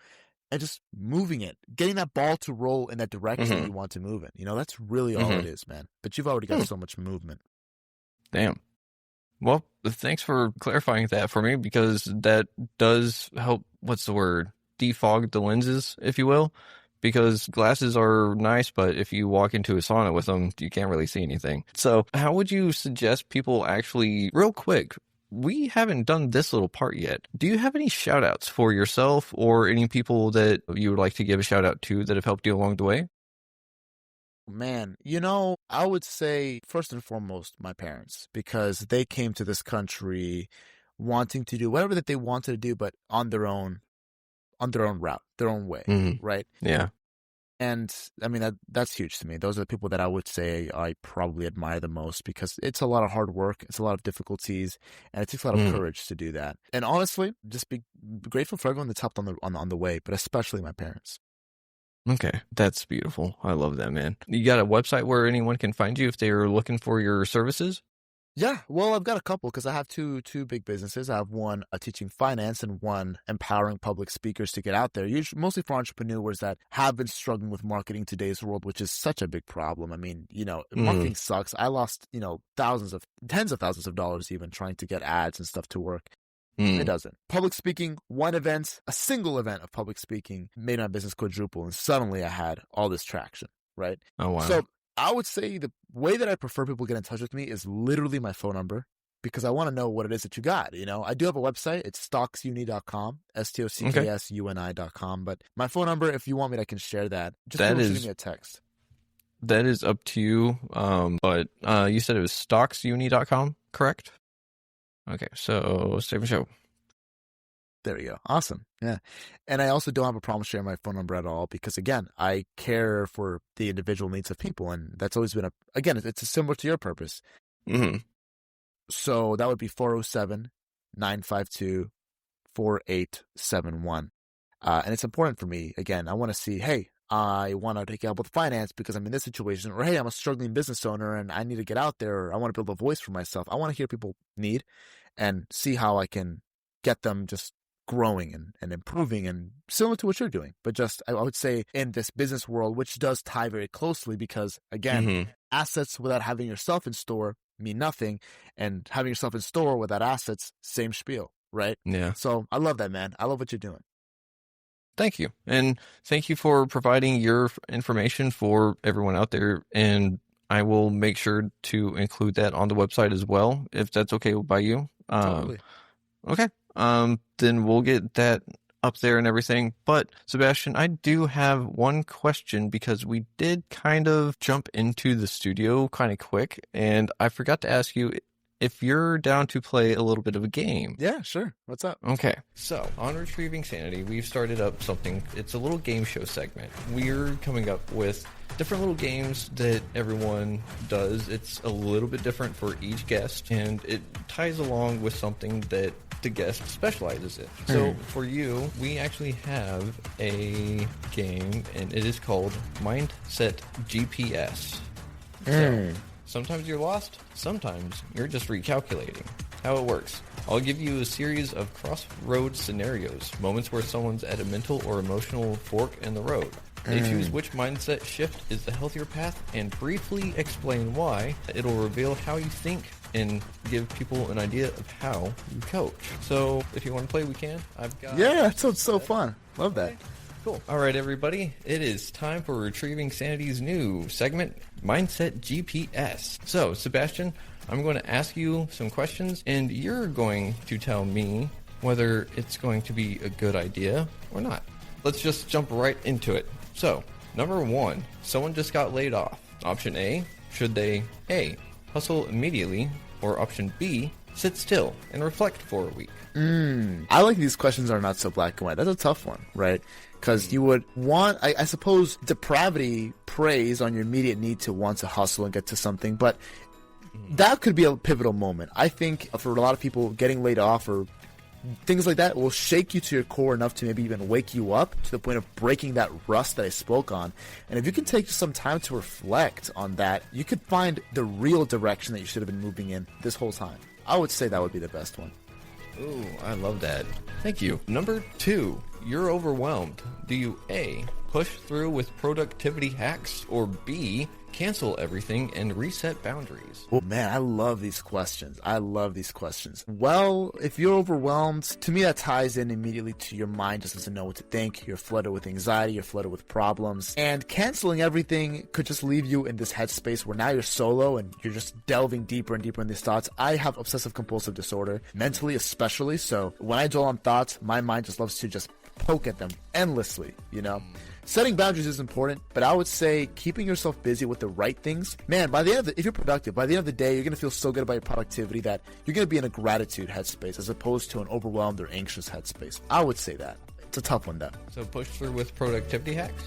and just moving it, getting that ball to roll in that direction that you want to move in. That's really all it is, man. But you've already got so much movement. Damn. Well, thanks for clarifying that for me, because that does help, what's the word, defog the lenses, if you will. Because glasses are nice, but if you walk into a sauna with them, you can't really see anything. So how would you suggest people actually, real quick, we haven't done this little part yet. Do you have any shout outs for yourself or any people that you would like to give a shout out to that have helped you along the way? Man, I would say first and foremost, my parents, because they came to this country wanting to do whatever that they wanted to do, but on their own route, their own way, right? Yeah. And that's huge to me. Those are the people that I would say I probably admire the most, because it's a lot of hard work, it's a lot of difficulties, and it takes a lot of courage to do that. And honestly, just be grateful for everyone that's helped on the way, but especially my parents. Okay, that's beautiful. I love that, man. You got a website where anyone can find you if they're looking for your services? Yeah, well, I've got a couple, because I have two big businesses. I have one teaching finance and one empowering public speakers to get out there, usually mostly for entrepreneurs that have been struggling with marketing in today's world, which is such a big problem. Marketing sucks. I lost, tens of thousands of dollars even trying to get ads and stuff to work. It doesn't. Public speaking, a single event of public speaking made my business quadruple, and suddenly I had all this traction, right? Oh, wow. So I would say the way that I prefer people get in touch with me is literally my phone number, because I want to know what it is that you got. I do have a website. It's stocksuni.com, STOCKSUNI.com. But my phone number, if you want me, I can share that. Just shoot me a text. That is up to you. But you said it was stocksuni.com, correct? Okay, so save a show. There we go. Awesome. Yeah. And I also don't have a problem sharing my phone number at all, because again, I care for the individual needs of people. And that's always been it's similar to your purpose. So that would be 407-952-4871. And it's important for me. Again, I want to see, hey, I want to take help with finance because I'm in this situation, or hey, I'm a struggling business owner and I need to get out there, or I want to build a voice for myself. I want to hear people need and see how I can get them just growing and improving, and similar to what you're doing. But just, I would say, in this business world, which does tie very closely, because again, assets without having yourself in store mean nothing, and having yourself in store without assets, same spiel, right? Yeah. So I love that, man. I love what you're doing. Thank you. And thank you for providing your information for everyone out there. And I will make sure to include that on the website as well, if that's okay by you. Totally. Okay. Then we'll get that up there and everything. But Sebastian, I do have one question because we did kind of jump into the studio kind of quick, and I forgot to ask you if you're down to play a little bit of a game. Yeah, sure. What's up? Okay. So, on Retrieving Sanity, we've started up something. It's a little game show segment. We're coming up with different little games that everyone does. It's a little bit different for each guest, and it ties along with something that the guest specializes in. So, for you, we actually have a game, and it is called Mindset GPS. So, sometimes you're lost, sometimes you're just recalculating. How it works. I'll give you a series of crossroads scenarios, moments where someone's at a mental or emotional fork in the road. They choose which mindset shift is the healthier path and briefly explain why. It'll reveal how you think and give people an idea of how you coach. So if you want to play, we can. I've got... Yeah, that sounds so fun. Love that. Okay. Cool. All right, everybody. It is time for Retrieving Sanity's new segment, Mindset GPS. So, Sebastian, I'm going to ask you some questions, and you're going to tell me whether it's going to be a good idea or not. Let's just jump right into it. So, number 1, someone just got laid off. Option A, should they A, hustle immediately, or option B, sit still and reflect for a week? I like these questions are not so black and white. That's a tough one, right? Because you would want, I suppose, depravity preys on your immediate need to want to hustle and get to something, but that could be a pivotal moment. I think for a lot of people, getting laid off or things like that will shake you to your core enough to maybe even wake you up to the point of breaking that rust that I spoke on. And if you can take some time to reflect on that, you could find the real direction that you should have been moving in this whole time. I would say that would be the best one. Ooh, I love that. Thank you. Number 2, you're overwhelmed. Do you A, push through with productivity hacks, or B, cancel everything and reset boundaries? Oh man, I love these questions. Well, if you're overwhelmed, to me that ties in immediately to your mind just doesn't know what to think. You're flooded with anxiety, you're flooded with problems. And canceling everything could just leave you in this headspace where now you're solo and you're just delving deeper and deeper in these thoughts. I have obsessive compulsive disorder, mentally especially, so when I dwell on thoughts, my mind just loves to just poke at them endlessly, you know? Setting boundaries is important, but I would say keeping yourself busy with the right things. Man, by the end of if you're productive, by the end of the day, you're going to feel so good about your productivity that you're going to be in a gratitude headspace as opposed to an overwhelmed or anxious headspace. I would say that. It's a tough one, though. So push through with productivity hacks?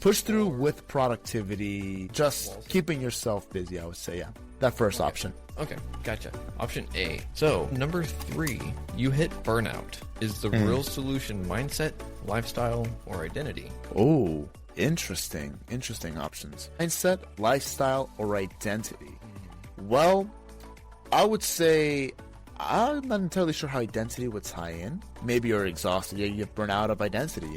Push through with productivity, just keeping yourself busy, I would say, yeah. That first option. Okay, gotcha. Option A. So, number 3, you hit burnout. Is the real solution mindset, lifestyle, or identity? Oh, interesting. Interesting options. Mindset, lifestyle, or identity? Well, I would say I'm not entirely sure how identity would tie in. Maybe you're exhausted. You burn out of identity.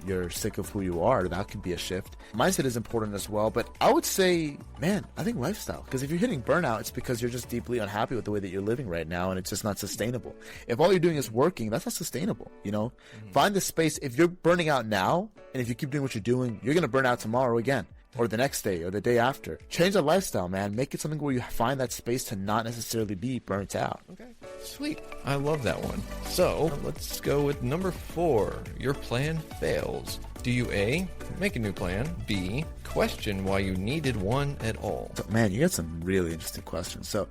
You're sick of who you are. That could be a shift. Mindset is important as well, but I would say, man, I think lifestyle. Because if you're hitting burnout, it's because you're just deeply unhappy with the way that you're living right now, and it's just not sustainable. If all you're doing is working, that's not sustainable. You know, find the space. If you're burning out now, and if you keep doing what you're doing, you're gonna burn out tomorrow again. Or the next day, or the day after. Change that lifestyle, man. Make it something where you find that space to not necessarily be burnt out. Okay, sweet. I love that one. So, let's go with number 4. Your plan fails. Do you A, make a new plan, B, question why you needed one at all? So, man, you got some really interesting questions. So,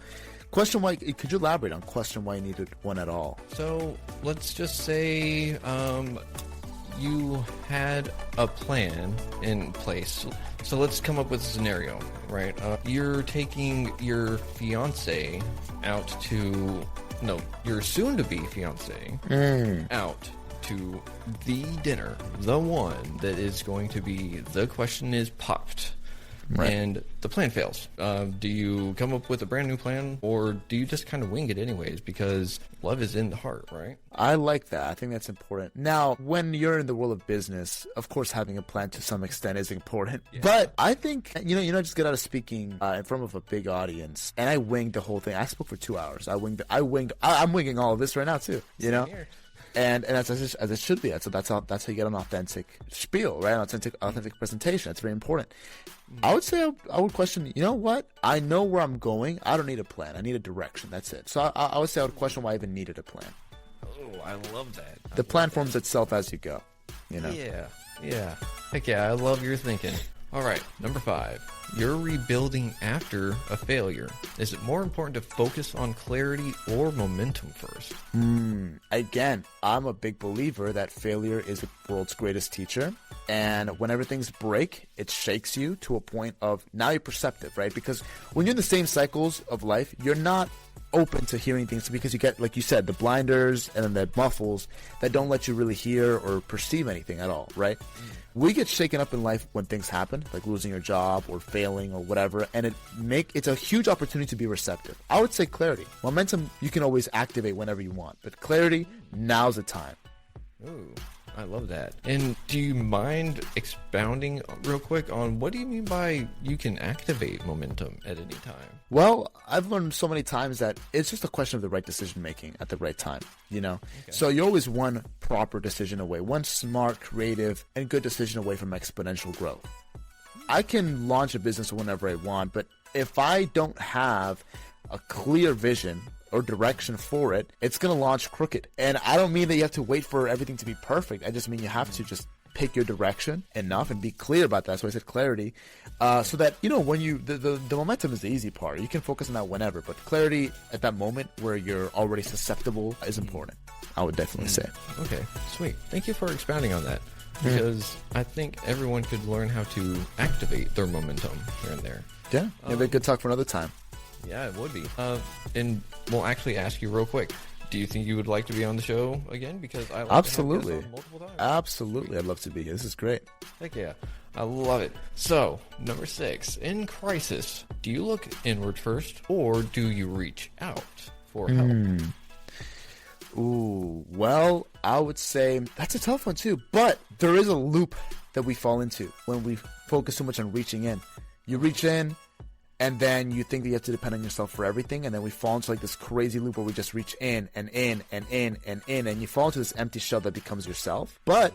question why, could you elaborate on question why you needed one at all? So, let's just say, you had a plan in place. So let's come up with a scenario, right? You're taking your fiance out to, no, your soon-to-be fiance out to the dinner, the one that is going to be, the question is popped. Right. And the plan fails. Do you come up with a brand new plan, or do you just kind of wing it anyways? Because love is in the heart, right? I like that. I think that's important. Now, when you're in the world of business, of course, having a plan to some extent is important. Yeah. But I think, you know, I just got out of speaking in front of a big audience, and I winged the whole thing. I spoke for 2 hours. I'm winging all of this right now too. You know. And as it should be. That's how you get an authentic spiel, right? An authentic presentation. That's very important. I would say I would question, you know what? I know where I'm going. I don't need a plan. I need a direction. That's it. So I would say I would question why I even needed a plan. Oh, I love that. The plan forms itself as you go, you know? Yeah. Heck yeah, I love your thinking. All right, number 5. You're rebuilding after a failure. Is it more important to focus on clarity or momentum first? Again, I'm a big believer that failure is the world's greatest teacher. And whenever things break, it shakes you to a point of now you're perceptive, right? Because when you're in the same cycles of life, you're not open to hearing things because you get, like you said, the blinders and then the muffles that don't let you really hear or perceive anything at all, right? We get shaken up in life when things happen, like losing your job or failing or whatever, and it's a huge opportunity to be receptive. I would say clarity. Momentum, you can always activate whenever you want, but clarity, now's the time. Ooh, I love that. And do you mind expounding real quick on what do you mean by you can activate momentum at any time? Well, I've learned so many times that it's just a question of the right decision making at the right time, you know? Okay. So you're always one proper decision away, one smart, creative, and good decision away from exponential growth. I can launch a business whenever I want, but if I don't have a clear vision or direction for it, it's going to launch crooked. And I don't mean that you have to wait for everything to be perfect. I just mean you have to just pick your direction enough and be clear about that. That's why I said clarity. So that, you know, when the momentum is the easy part. You can focus on that whenever, but clarity at that moment where you're already susceptible is important. I would definitely say. Okay, sweet. Thank you for expounding on that. Because I think everyone could learn how to activate their momentum here and there. Yeah, maybe a good talk for another time. Yeah, it would be. And we'll actually ask you real quick. Do you think you would like to be on the show again? Because I like Absolutely. to have guests on multiple times. Absolutely. I'd love to be here. This is great. Heck yeah. I love it. So, number 6. In crisis, do you look inward first or do you reach out for help? Ooh, well, I would say that's a tough one too. But there is a loop that we fall into when we focus too much on reaching in. You reach in, and then you think that you have to depend on yourself for everything, and then we fall into like this crazy loop where we just reach in and in and in and in, and you fall into this empty shell that becomes yourself. But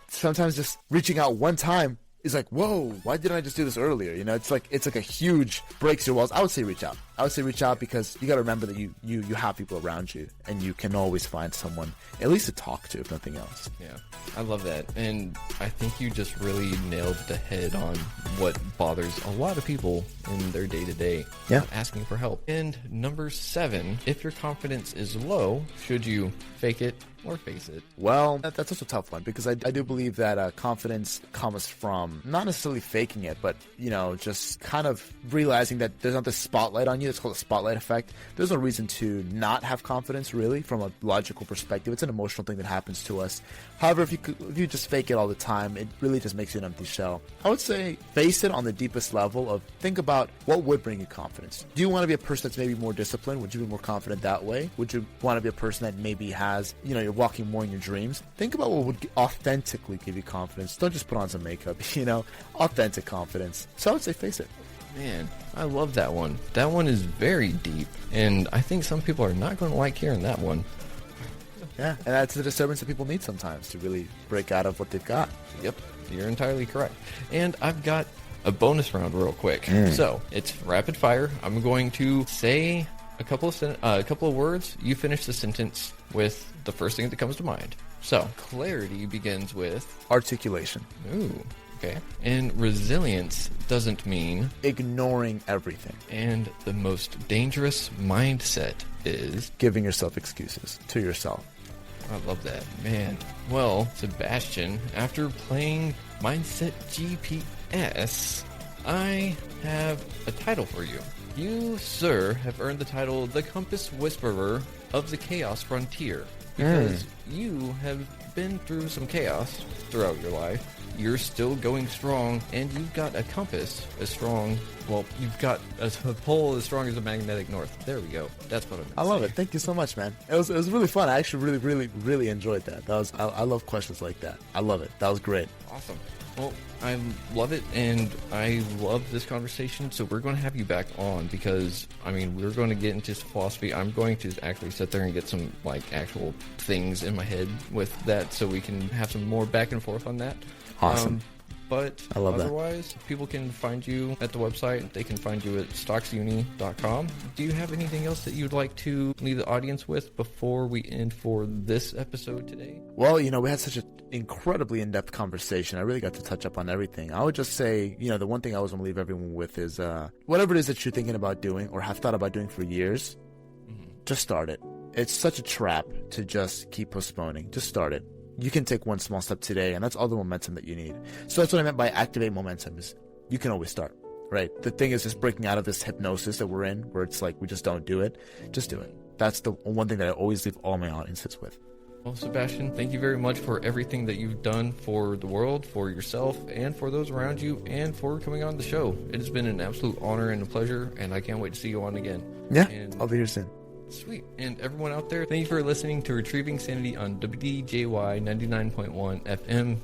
sometimes just reaching out one time is like, whoa, why didn't I just do this earlier? You know, it's like a huge breaks your walls. I would say reach out. I would say reach out because you got to remember that you have people around you, and you can always find someone at least to talk to, if nothing else. Yeah, I love that. And I think you just really nailed the head on what bothers a lot of people in their day-to-day. Yeah. Asking for help. And number 7, if your confidence is low, should you fake it or face it? Well, that's also a tough one because I do believe that confidence comes from not necessarily faking it, but, you know, just kind of realizing that there's not this spotlight on you. It's called the spotlight effect. There's no reason to not have confidence, really, from a logical perspective. It's an emotional thing that happens to us. However, if you just fake it all the time, it really just makes you an empty shell. I would say face it on the deepest level of think about what would bring you confidence. Do you want to be a person that's maybe more disciplined? Would you be more confident that way? Would you want to be a person that maybe has, you know, you're walking more in your dreams? Think about what would authentically give you confidence. Don't just put on some makeup, you know, authentic confidence. So I would say face it. Man, I love that one. That one is very deep, and I think some people are not going to like hearing that one. Yeah, and that's the disturbance that people need sometimes to really break out of what they've got. Yep, you're entirely correct. And I've got a bonus round real quick. So, it's rapid fire. I'm going to say a couple of words. You finish the sentence with the first thing that comes to mind. So, clarity begins with... articulation. Ooh. Okay. And resilience doesn't mean ignoring everything. And the most dangerous mindset is giving yourself excuses to yourself. I love that, man. Well, Sebastian, after playing Mindset GPS, I have a title for you. You, sir, have earned the title the Compass Whisperer of the Chaos Frontier because you have been through some chaos throughout your life. You're still going strong, and you've got a compass as strong. Well, you've got a pole as strong as a magnetic north. There we go. That's what I love it. Thank you so much, man. It was really fun. I actually really enjoyed that. I love questions like that. I love it. That was great. Awesome. Well, I love it, and I love this conversation, so we're going to have you back on because, I mean, we're going to get into philosophy. I'm going to actually sit there and get some, like, actual things in my head with that so we can have some more back and forth on that. Awesome. But I love otherwise, people can find you at the website. They can find you at stocksuni.com. Do you have anything else that you'd like to leave the audience with before we end for this episode today? Well, we had such an incredibly in-depth conversation. I really got to touch up on everything. I would just say, the one thing I always want to leave everyone with is whatever it is that you're thinking about doing or have thought about doing for years, just start it. It's such a trap to just keep postponing. Just start it. You can take one small step today, and that's all the momentum that you need. So that's what I meant by activate momentum is you can always start, right? The thing is just breaking out of this hypnosis that we're in where it's like we just don't do it. Just do it. That's the one thing that I always leave all my audiences with. Well, Sebastian, thank you very much for everything that you've done for the world, for yourself, and for those around you, and for coming on the show. It has been an absolute honor and a pleasure, and I can't wait to see you on again. Yeah, and I'll be here soon. Sweet. And everyone out there, thank you for listening to Retrieving Sanity on WDJY 99.1 FM.